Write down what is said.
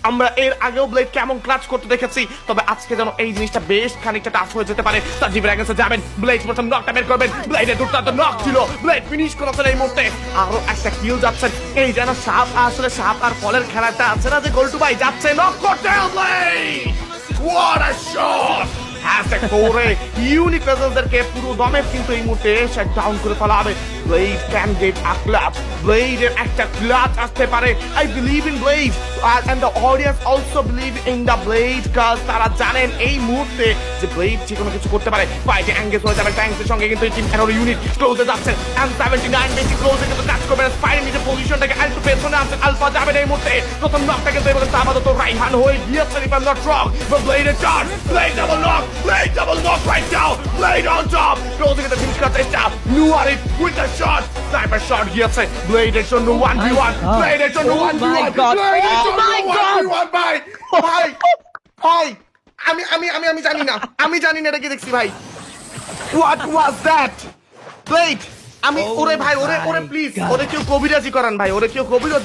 আমরা এর আগেও ব্লেড কেমন ক্লাচ করতে দেখেছি, তবে আজকে যেন এই জিনিসটা বেশ খানিকটা টাফ হয়ে যেতে পারে। সাজিবের আগে যাবেন, ব্লেড প্রথম নকটা বের করবেন, ব্লেডের দুর্দান্ত নক ছিল, ব্লেড ফিনিশ করেছেন এই মুহূর্তে। আরো একটা কিল যাচ্ছেন, এই যেন সাপ আসলে সাপ আর ফলের খেলাটা আছে না, যে গোল্টু ভাই যাচ্ছে নক করতে। Blade what a shot! Hashtag করে ইউনিক প্রেজেন্সদেরকে পুরো দমে কিন্তু এই মুহূর্তে শাট ডাউন করে ফেলা হবে। Blade can get a clutch, ব্লেডের একটা ক্লাচ আসতে পারে। I believe in blade and the audience also believe in the blade, cause তারা জানেন এই মুহূর্তে যে ব্লেড যে কোনো কিছু করতে পারে। ফাইটে এঙ্গেজ হয়ে যাবে ট্যাঙ্কসের সঙ্গে, কিন্তু এই টিম এরোর ইউনিট ক্লোজে যাচ্ছেন। এন্ড 79 বেশি ক্লোজে কিন্তু টাচ করবেন, স্পাইরের নিজের পজিশনটাকে একটু পেছনে আনছেন। আলফা যাবেন এই মুহূর্তে, প্রথম নকটা কিন্তু এবার আপাতত রাইহান হয়ে গিয়েছে, if I'm not wrong, but blade shot, blade double knock, blade double knock right now, blade on top, ক্লোজে কিন্তু ফিনিশ করার চেষ্টা, Nuari with the shot, sniper shot গিয়েছে, ব্লেডের জন্য 1v1, ব্লেডের জন্য 1v1, ব্লেডের জন্য 1v1 ভাই, ভাই, ভাই, আমি জানি না, আমি জানি না এটা কি দেখছি ভাই। What was that? Blade, ওরে ভাই, ওরে প্লিজ, ওরে কেউ কবিরাজি করান ভাই, ওরে কেউ কবিরাজি